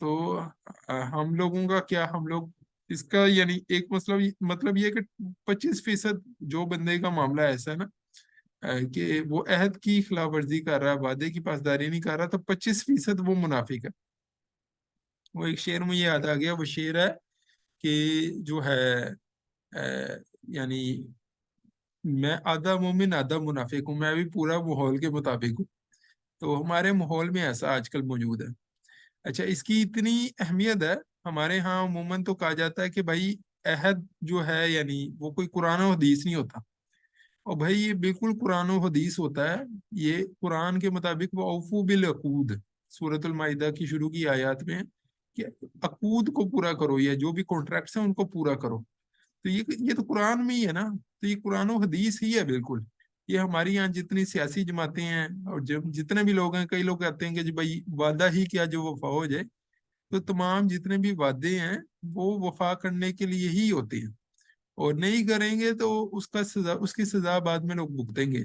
تو ہم لوگوں کا کیا، ہم لوگ اس کا یعنی ایک مطلب یہ کہ 25% جو بندے کا معاملہ ایسا ہے نا کہ وہ عہد کی خلاف ورزی کر رہا ہے، وعدے کی پاسداری نہیں کر رہا، تو 25% وہ منافق ہے۔ وہ ایک شعر مجھے یاد آ گیا، وہ شعر ہے کہ جو ہے یعنی میں آدھا مومن آدھا منافق ہوں، میں بھی پورا ماحول کے مطابق ہوں۔ تو ہمارے ماحول میں ایسا آج کل موجود ہے۔ اچھا، اس کی اتنی اہمیت ہے، ہمارے ہاں عموماً تو کہا جاتا ہے کہ بھائی عہد جو ہے یعنی وہ کوئی قرآن و حدیث نہیں ہوتا، اور بھائی یہ بالکل قرآن و حدیث ہوتا ہے۔ یہ قرآن کے مطابق وہ اوفو بالعقود، سورۃ المائدہ کی شروع کی آیات میں ہے کہ عقود کو پورا کرو، یا جو بھی کانٹریکٹس ہیں ان کو پورا کرو۔ تو یہ تو قرآن میں ہی ہے نا، تو یہ قرآن و حدیث ہی ہے بالکل۔ یہ ہماری یہاں جتنی سیاسی جماعتیں ہیں اور جتنے بھی لوگ ہیں، کئی لوگ کہتے ہیں کہ جی بھائی وعدہ ہی کیا جو وفا ہو جائے، تو تمام جتنے بھی وعدے ہیں وہ وفا کرنے کے لیے ہی ہوتے ہیں، اور نہیں کریں گے تو اس کی سزا بعد میں لوگ بھگتیں گے۔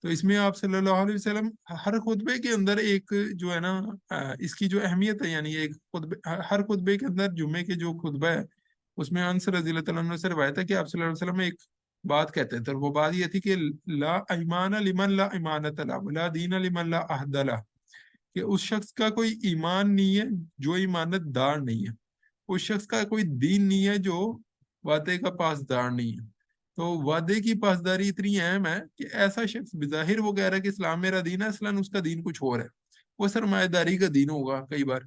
تو اس میں آپ صلی اللہ علیہ وسلم ہر خطبے کے اندر ایک جو ہے نا اس کی جو اہمیت ہے، یعنی ایک ہر خطبے کے اندر، جمعے کے جو خطبہ ہے اس میں انس رضی اللہ تعالیٰ عنہ سے روایت ہے کہ آپ صلی اللہ علیہ وسلم ایک بات کہتے تھے، اور وہ بات یہ تھی کہ لا ایمان لمن لا ایمانت له لا دین لمن لا عہد له، کہ اس شخص کا کوئی ایمان نہیں ہے جو ایمانت دار نہیں ہے، اس شخص کا کوئی دین نہیں ہے جو وعدے کا پاسدار نہیں ہے۔ تو وعدے کی پاسداری اتنی اہم ہے کہ ایسا شخص بظاہر وہ کہہ رہا ہے کہ اسلام میرا دین ہے، اصلاً اس کا دین کچھ اور ہے، وہ سرمایہ داری کا دین ہوگا کئی بار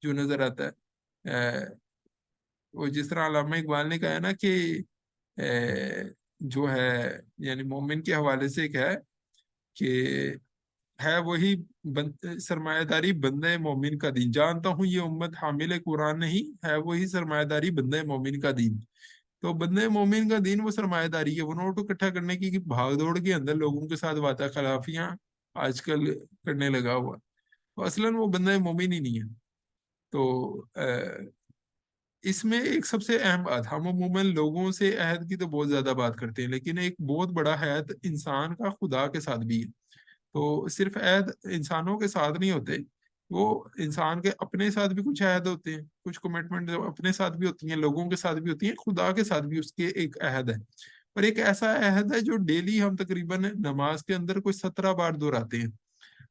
جو نظر آتا ہے۔ وہ جس طرح علامہ اقبال نے کہا ہے نا کہ جو ہے یعنی مومن کے حوالے سے ایک ہے کہ ہے وہی سرمایہ داری بندہ مومن کا دین، جانتا ہوں یہ امت حامل قرآن نہیں، ہے وہی سرمایہ داری بندہ مومن کا دین۔ تو بندے مومن کا دین وہ سرمایہ داری ہے، وہ نوٹ اکٹھا کرنے کی بھاگ دوڑ کے اندر لوگوں کے ساتھ وعدہ خلافیاں آج کل کرنے لگا ہوا، تو اصلاً وہ بندہ مومن ہی نہیں ہے۔ تو اس میں ایک سب سے اہم بات، ہم عموماً لوگوں سے عہد کی تو بہت زیادہ بات کرتے ہیں، لیکن ایک بہت بڑا عہد انسان کا خدا کے ساتھ بھی ہے۔ تو صرف عہد انسانوں کے ساتھ نہیں ہوتے، وہ انسان کے اپنے ساتھ بھی کچھ عہد ہوتے ہیں، کچھ کمٹمنٹ اپنے ساتھ بھی ہوتی ہیں، لوگوں کے ساتھ بھی ہوتی ہیں، خدا کے ساتھ بھی اس کے ایک عہد ہے۔ اور ایک ایسا عہد ہے جو ڈیلی ہم تقریباً نماز کے اندر کوئی 17 بار دہراتے ہیں۔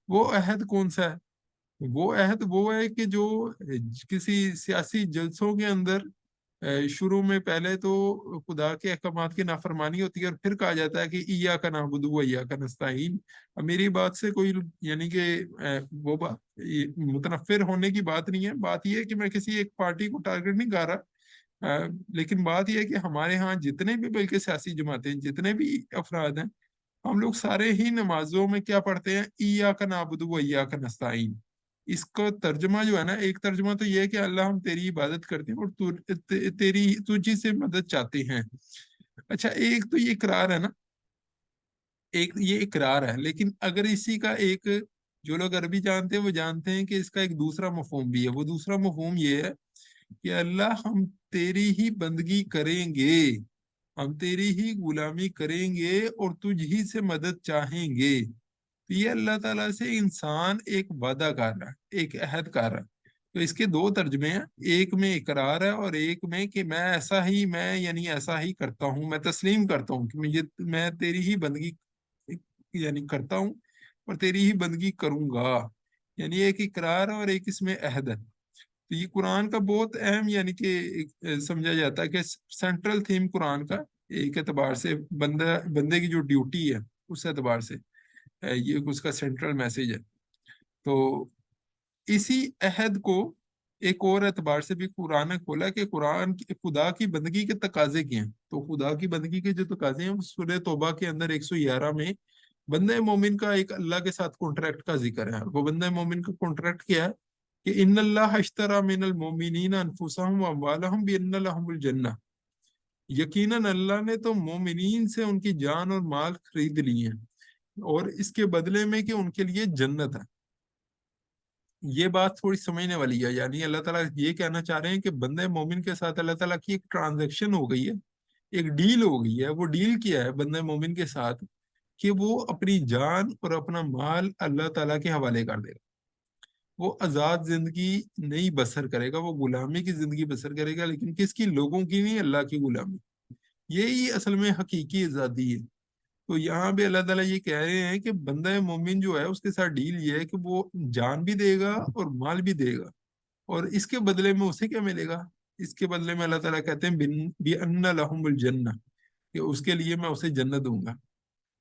وہ عہد کون سا ہے؟ وہ عہد وہ ہے کہ جو کسی سیاسی جلسوں کے اندر شروع میں پہلے تو خدا کے احکامات کی نافرمانی ہوتی ہے، اور پھر کہا جاتا ہے کہ ایاک نعبد و ایاک نستعین، میری بات سے کوئی یعنی کہ وہ متنفر ہونے کی بات نہیں ہے، بات یہ ہے کہ میں کسی ایک پارٹی کو ٹارگٹ نہیں کر رہا، لیکن بات یہ ہے کہ ہمارے ہاں جتنے بھی بلکہ سیاسی جماعتیں، جتنے بھی افراد ہیں، ہم لوگ سارے ہی نمازوں میں کیا پڑھتے ہیں؟ ایاک نعبد و ایاک نستعین۔ اس کا ترجمہ جو ہے نا، ایک ترجمہ تو یہ ہے کہ اللہ ہم تیری عبادت کرتے ہیں اور تجھی سے مدد چاہتے ہیں۔ اچھا، ایک تو یہ اقرار ہے نا، ایک یہ اقرار ہے، لیکن اگر اسی کا ایک، جو لوگ عربی جانتے ہیں وہ جانتے ہیں کہ اس کا ایک دوسرا مفہوم بھی ہے۔ وہ دوسرا مفہوم یہ ہے کہ اللہ ہم تیری ہی بندگی کریں گے، ہم تیری ہی غلامی کریں گے اور تجھ ہی سے مدد چاہیں گے۔ یہ اللہ تعالیٰ سے انسان ایک وعدہ کر رہا ہے، ایک عہد کر رہا ہے۔ تو اس کے دو ترجمے ہیں، ایک میں اقرار ہے اور ایک میں کہ میں ایسا ہی، میں یعنی ایسا ہی کرتا ہوں، میں تسلیم کرتا ہوں کہ میں تیری ہی بندگی یعنی کرتا ہوں اور تیری ہی بندگی کروں گا، یعنی ایک اقرار اور ایک اس میں عہد ہے۔ تو یہ قرآن کا بہت اہم یعنی کہ سمجھا جاتا ہے کہ سینٹرل تھیم قرآن کا، ایک اعتبار سے بندے کی جو ڈیوٹی ہے اس اعتبار سے یہ اس کا سینٹرل میسج ہے۔ تو اسی عہد کو ایک اور اعتبار سے بھی قرآن نے کھولا کہ قرآن خدا کی بندگی کے تقاضے کیا ہیں۔ تو خدا کی بندگی کے جو تقاضے ہیں سورہ توبہ کے اندر 111 میں بندہ مومن کا ایک اللہ کے ساتھ کانٹریکٹ کا ذکر ہے۔ وہ بندہ مومن کا کانٹریکٹ کیا ہے کہ ان اللہ اشترى من المؤمنین انفسهم واموالهم بان لهم الجنہ، یقیناً اللہ نے تو مومنین سے ان کی جان اور مال خرید لی ہیں، اور اس کے بدلے میں کہ ان کے لیے جنت ہے۔ یہ بات تھوڑی سمجھنے والی ہے، یعنی اللہ تعالیٰ یہ کہنا چاہ رہے ہیں کہ بندے مومن کے ساتھ اللہ تعالیٰ کی ایک ٹرانزیکشن ہو گئی ہے، ایک ڈیل ہو گئی ہے۔ وہ ڈیل کیا ہے بندے مومن کے ساتھ کہ وہ اپنی جان اور اپنا مال اللہ تعالیٰ کے حوالے کر دے گا۔ وہ آزاد زندگی نہیں بسر کرے گا، وہ غلامی کی زندگی بسر کرے گا، لیکن کس کی؟ لوگوں کی نہیں، اللہ کی غلامی۔ یہی اصل میں حقیقی آزادی ہے۔ تو یہاں پہ اللہ تعالیٰ یہ کہہ رہے ہیں کہ بندہ مومن جو ہے اس کے ساتھ ڈیل یہ ہے کہ وہ جان بھی دے گا اور مال بھی دے گا، اور اس کے بدلے میں اسے کیا ملے گا؟ اس کے بدلے میں اللہ تعالیٰ کہتے ہیں بِأَنَّ لَهُمُ الْجَنَّةَ، کہ اس کے لیے میں اسے جنت دوں گا۔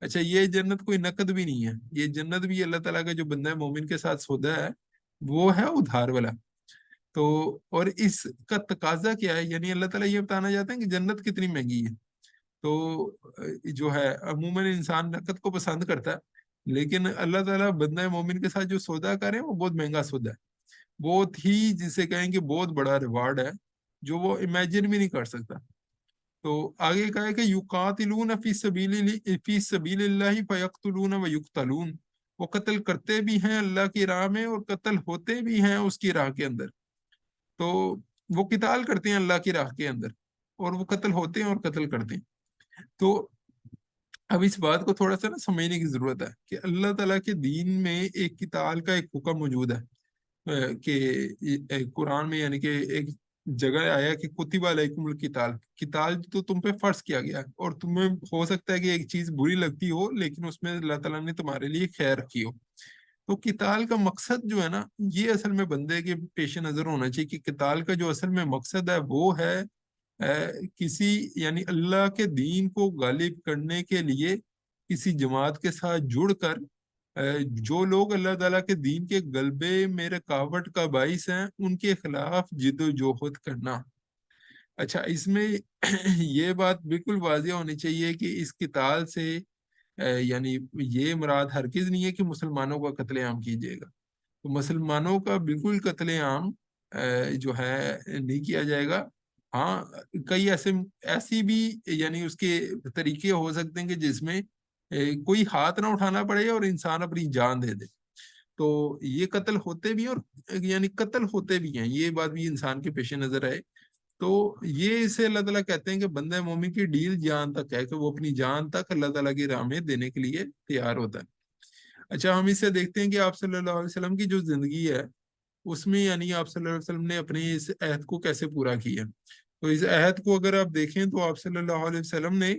اچھا، یہ جنت کوئی نقد بھی نہیں ہے، یہ جنت بھی اللہ تعالیٰ کا جو بندہ مومن کے ساتھ سودا ہے وہ ہے ادھار والا۔ تو اور اس کا تقاضا کیا ہے؟ یعنی اللہ تعالیٰ یہ بتانا چاہتے ہیں کہ جنت کتنی مہنگی ہے۔ تو جو ہے عموماً انسان نقد کو پسند کرتا ہے، لیکن اللہ تعالیٰ بندہ مومن کے ساتھ جو سودا کرے وہ بہت مہنگا سودا ہے، بہت ہی جسے کہیں کہ بہت بڑا ریوارڈ ہے جو وہ امیجن بھی نہیں کر سکتا۔ تو آگے کہا ہے کہ یقاتلون فی سبیل اللہ فیقتلون و یقتلون، وہ قتل کرتے بھی ہیں اللہ کی راہ میں اور قتل ہوتے بھی ہیں اس کی راہ کے اندر۔ تو وہ قتال کرتے ہیں اللہ کی راہ کے اندر، اور وہ قتل ہوتے ہیں اور قتل کرتے ہیں۔ تو اب اس بات کو تھوڑا سا نا سمجھنے کی ضرورت ہے کہ اللہ تعالیٰ کے دین میں ایک قتال کا ایک حکم موجود ہے، کہ قرآن میں یعنی کہ ایک جگہ آیا کہ کتب علیکم القتال، قتال تو تم پہ فرض کیا گیا ہے، اور تمہیں ہو سکتا ہے کہ ایک چیز بری لگتی ہو لیکن اس میں اللہ تعالیٰ نے تمہارے لیے خیر رکھی ہو۔ تو قتال کا مقصد جو ہے نا، یہ اصل میں بندے کے پیش نظر ہونا چاہیے کہ قتال کا جو اصل میں مقصد ہے وہ ہے کسی یعنی اللہ کے دین کو غالب کرنے کے لیے کسی جماعت کے ساتھ جڑ کر جو لوگ اللہ تعالیٰ کے دین کے غلبے میں رکاوٹ کا باعث ہیں ان کے خلاف جد و جہد کرنا۔ اچھا، اس میں یہ بات بالکل واضح ہونی چاہیے کہ اس قتال سے یعنی یہ مراد ہرگز نہیں ہے کہ مسلمانوں کا قتل عام کیجیے گا۔ تو مسلمانوں کا بالکل قتل عام جو ہے نہیں کیا جائے گا۔ ہاں، کئی ایسی بھی یعنی اس کے طریقے ہو سکتے ہیں کہ جس میں کوئی ہاتھ نہ اٹھانا پڑے اور انسان اپنی جان دے دے، تو یہ قتل ہوتے بھی ہیں، اور یعنی قتل ہوتے بھی ہیں، یہ بات بھی انسان کے پیش نظر آئے۔ تو یہ اسے اللہ تعالیٰ کہتے ہیں کہ بندہ مومن کی ڈیل جان تک ہے، کہ وہ اپنی جان تک اللہ تعالیٰ کی راہ میں دینے کے لیے تیار ہوتا ہے۔ اچھا، ہم اس سے دیکھتے ہیں کہ آپ صلی اللہ علیہ وسلم کی جو زندگی ہے اس میں یعنی آپ صلی اللہ علیہ وسلم نے اپنے اس عہد کو کیسے پورا کیا۔ تو اس عہد کو اگر آپ دیکھیں تو آپ صلی اللہ علیہ وسلم نے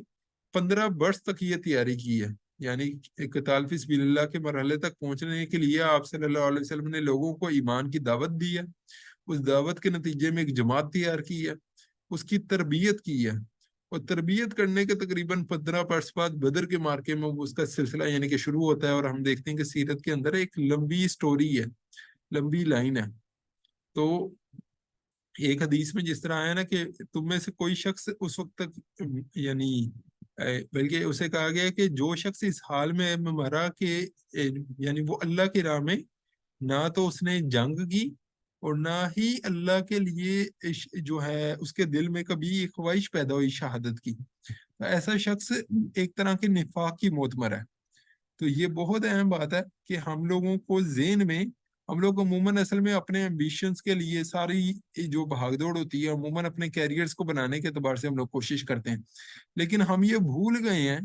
15 برس تک یہ تیاری کی ہے، یعنی قتال فی سبیل اللہ کے مرحلے تک پہنچنے کے لیے آپ صلی اللہ علیہ وسلم نے لوگوں کو ایمان کی دعوت دی ہے، اس دعوت کے نتیجے میں ایک جماعت تیار کی ہے، اس کی تربیت کی ہے، اور تربیت کرنے کے تقریباً 15 برس بعد بدر کے مارکے میں اس کا سلسلہ یعنی کہ شروع ہوتا ہے، اور ہم دیکھتے ہیں کہ سیرت کے اندر ایک لمبی سٹوری ہے، لمبی لائن ہے۔ تو ایک حدیث میں جس طرح آیا نا کہ تم میں سے کوئی شخص اس وقت تک یعنی بلکہ اسے کہا گیا کہ جو شخص اس حال میں مرا کہ یعنی وہ اللہ کی راہ میں نہ تو اس نے جنگ کی اور نہ ہی اللہ کے لیے جو ہے اس کے دل میں کبھی خواہش پیدا ہوئی شہادت کی، ایسا شخص ایک طرح کے نفاق کی موت مرا ہے۔ تو یہ بہت اہم بات ہے کہ ہم لوگوں کو ذہن میں، ہم لوگ عموماً اصل میں اپنے ایمبیشنز کے لیے ساری جو بھاگ دوڑ ہوتی ہے عموماً اپنے کیریئرز کو بنانے کے اعتبار سے ہم لوگ کوشش کرتے ہیں، لیکن ہم یہ بھول گئے ہیں،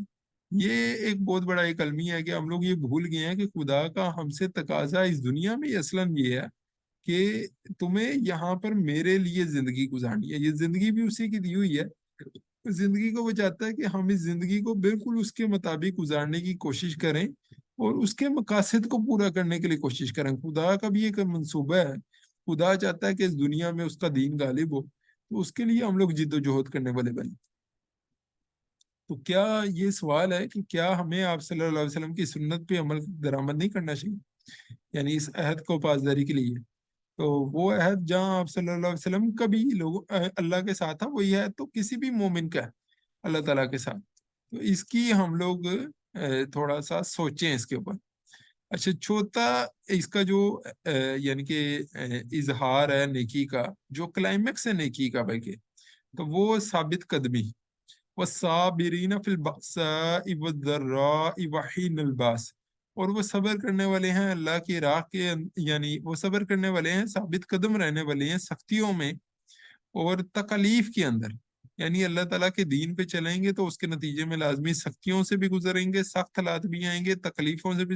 یہ ایک بہت بڑا ایک المیہ ہے کہ ہم لوگ یہ بھول گئے ہیں کہ خدا کا ہم سے تقاضا اس دنیا میں اصلاً یہ ہے کہ تمہیں یہاں پر میرے لیے زندگی گزارنی ہے۔ یہ زندگی بھی اسی کی دی ہوئی ہے، زندگی کو وہ چاہتا ہے کہ ہم اس زندگی کو بالکل اس کے مطابق گزارنے کی کوشش کریں اور اس کے مقاصد کو پورا کرنے کے لیے کوشش کریں۔ خدا کا بھی ایک منصوبہ ہے، خدا چاہتا ہے کہ اس دنیا میں اس کا دین غالب ہو، تو اس کے لیے ہم لوگ جد و جہد کرنے والے بنیں۔ تو کیا یہ سوال ہے کہ کیا ہمیں آپ صلی اللہ علیہ وسلم کی سنت پہ عمل درآمد نہیں کرنا چاہیے، یعنی اس عہد کو پاسداری کے لیے؟ تو وہ عہد جہاں آپ صلی اللہ علیہ وسلم کا بھی لوگ اللہ کے ساتھ تھا، وہی عہد تو کسی بھی مومن کا ہے اللہ تعالیٰ کے ساتھ۔ تو اس کی ہم لوگ تھوڑا سا سوچیں اس کے اوپر۔ اچھا، چوتھا اس کا جو یعنی کہ اظہار ہے نیکی کا، جو کلائمیکس ہے نیکی کا بلکہ، تو وہ ثابت قدمی، وَالصَّابِرِينَ فِي الْبَأْسَاءِ وَالضَّرَّاءِ وَحِينَ الْبَأْسِ، اور وہ صبر کرنے والے ہیں اللہ کی راہ کے، یعنی وہ صبر کرنے والے ہیں، ثابت قدم رہنے والے ہیں سختیوں میں اور تکلیف کے اندر، یعنی اللہ تعالیٰ کے دین پہ چلیں گے تو اس کے نتیجے میں لازمی سختیوں سے بھی گزریں گے، سخت حالات بھی آئیں گے، تکلیفوں سے بھی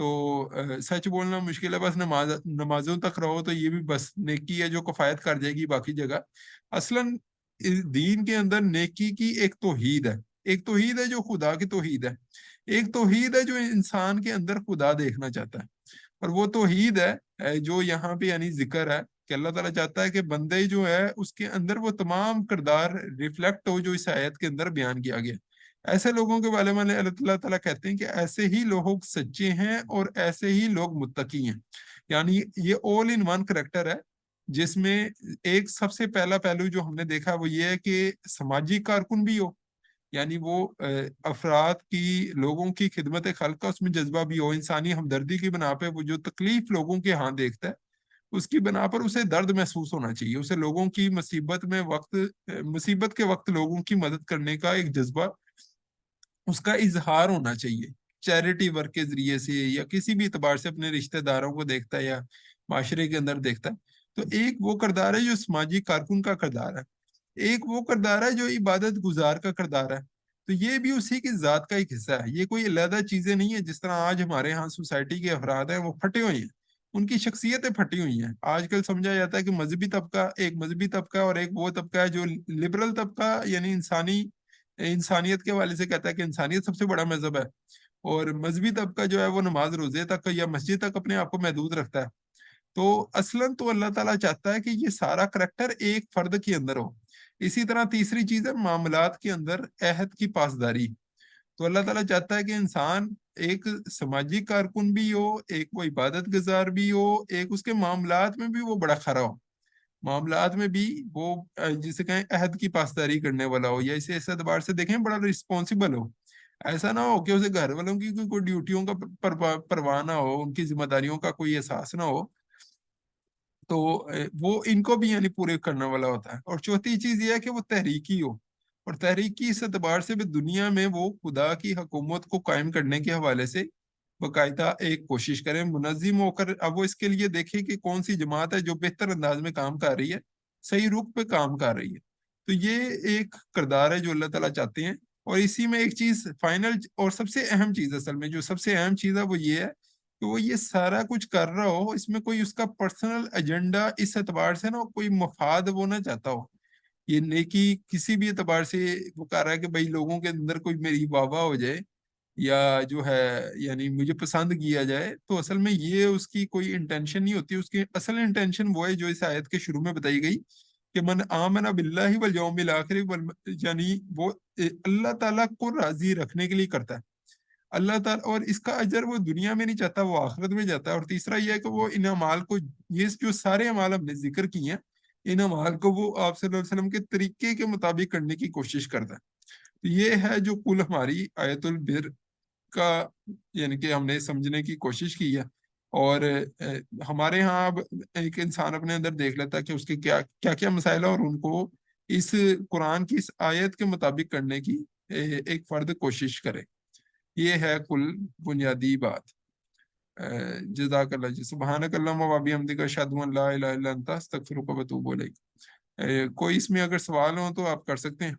تو سچ بولنا مشکل ہے، بس نمازوں تک رہو تو یہ بھی بس نیکی ہے جو کفایت کر جائے گی باقی جگہ۔ اصلاً دین کے اندر نیکی کی ایک توحید ہے، ایک توحید ہے جو خدا کی توحید ہے، ایک توحید ہے جو انسان کے اندر خدا دیکھنا چاہتا ہے، اور وہ توحید ہے جو یہاں پہ یعنی ذکر ہے کہ اللہ تعالیٰ چاہتا ہے کہ بندے جو ہے اس کے اندر وہ تمام کردار ریفلیکٹ ہو جو اس آیت کے اندر بیان کیا گیا۔ ایسے لوگوں کے بارے میں اللہ تعالیٰ کہتے ہیں کہ ایسے ہی لوگ سچے ہیں اور ایسے ہی لوگ متقی ہیں، یعنی یہ آل ان ون کریکٹر ہے، جس میں ایک سب سے پہلا پہلو جو ہم نے دیکھا وہ یہ ہے کہ سماجی کارکن بھی ہو، یعنی وہ افراد کی، لوگوں کی خدمت خلق کا اس میں جذبہ بھی ہو، انسانی ہمدردی کی بنا پہ وہ جو تکلیف لوگوں کے ہاں دیکھتا ہے اس کی بنا پر اسے درد محسوس ہونا چاہیے، اسے لوگوں کی مصیبت کے وقت لوگوں کی مدد کرنے کا ایک جذبہ اس کا اظہار ہونا چاہیے، چیریٹی ورک کے ذریعے سے یا کسی بھی اعتبار سے اپنے رشتہ داروں کو دیکھتا ہے یا معاشرے کے اندر دیکھتا ہے۔ تو ایک وہ کردار ہے جو سماجی کارکن کا کردار ہے، ایک وہ کردار ہے جو عبادت گزار کا کردار ہے، تو یہ بھی اسی کی ذات کا ایک حصہ ہے، یہ کوئی علیحدہ چیزیں نہیں ہے۔ جس طرح آج ہمارے ہاں سوسائٹی کے افراد ہیں وہ پھٹے ہوئے ہیں، ان کی شخصیتیں پھٹی ہوئی ہیں۔ آج کل سمجھا جاتا ہے کہ مذہبی طبقہ ایک مذہبی طبقہ اور ایک وہ طبقہ ہے جو لبرل طبقہ، یعنی انسانیت کے حوالے سے کہتا ہے کہ انسانیت سب سے بڑا مذہب ہے، اور مذہبی طبقہ جو ہے وہ نماز روزے تک یا مسجد تک اپنے آپ کو محدود رکھتا ہے۔ تو اصلاً تو اللہ تعالیٰ چاہتا ہے کہ یہ سارا کریکٹر ایک فرد کے اندر ہو۔ اسی طرح تیسری چیز ہے معاملات کے اندر عہد کی پاسداری۔ تو اللہ تعالیٰ چاہتا ہے کہ انسان ایک سماجی کارکن بھی ہو، ایک وہ عبادت گزار بھی ہو، ایک اس کے معاملات میں بھی وہ بڑا کھرا ہو، معاملات میں بھی وہ جسے کہیں عہد کی پاسداری کرنے والا ہو، یا اسے اس اعتبار سے دیکھیں بڑا رسپانسبل ہو۔ ایسا نہ ہو کہ اسے گھر والوں کی کوئی ڈیوٹیوں کا پرواہ نہ ہو، ان کی ذمہ داریوں کا کوئی احساس نہ ہو، تو وہ ان کو بھی یعنی پورے کرنے والا ہوتا ہے۔ اور چوتھی چیز یہ ہے کہ وہ تحریکی ہو، اور تحریکی اس اعتبار سے بھی دنیا میں وہ خدا کی حکومت کو قائم کرنے کے حوالے سے باقاعدہ ایک کوشش کریں، منظم ہو کر۔ اب وہ اس کے لیے دیکھیں کہ کون سی جماعت ہے جو بہتر انداز میں کام کر رہی ہے، صحیح رخ پہ کام کر رہی ہے۔ تو یہ ایک کردار ہے جو اللہ تعالیٰ چاہتے ہیں۔ اور اسی میں ایک چیز فائنل اور سب سے اہم چیز، اصل میں جو سب سے اہم چیز ہے وہ یہ ہے کہ وہ یہ سارا کچھ کر رہا ہو، اس میں کوئی اس کا پرسنل ایجنڈا اس اعتبار سے نہ کوئی مفاد وہ نہ چاہتا ہو، یہ نیکی کسی بھی اعتبار سے وہ کر رہا ہے کہ بھائی لوگوں کے اندر کوئی میری واہ واہ ہو جائے یا جو ہے یعنی مجھے پسند کیا جائے، تو اصل میں یہ اس کی کوئی انٹینشن نہیں ہوتی۔ اس کی اصل انٹینشن وہ ہے جو اس آیت کے شروع میں بتائی گئی کہ من آمن باللہ والیوم الآخر، یعنی وہ اللہ تعالیٰ کو راضی رکھنے کے لیے کرتا ہے اللہ تعالیٰ، اور اس کا اجر وہ دنیا میں نہیں چاہتا، وہ آخرت میں جاتا ہے۔ اور تیسرا یہ ہے کہ وہ ان اعمال کو، یہ جو سارے اعمال ہم نے ذکر کیے ہیں، ان اعمال کو وہ آپ صلی اللہ علیہ وسلم کے طریقے کے مطابق کرنے کی کوشش کرتا ہے۔ یہ ہے جو کل ہماری آیت البر کا یعنی کہ ہم نے سمجھنے کی کوشش کی ہے۔ اور ہمارے ہاں اب ایک انسان اپنے اندر دیکھ لیتا ہے کہ اس کے کیا کیا مسائل ہیں، اور ان کو اس قرآن کی اس آیت کے مطابق کرنے کی ایک فرد کوشش کرے۔ یہ ہے کل بنیادی بات۔ جزاک اللہ جی، سبحانک اللہم و بحمدک اشہد ان لا الہ الا انت استغفرک و اتوب الیک۔ کوئی اس میں اگر سوال ہو تو آپ کر سکتے ہیں۔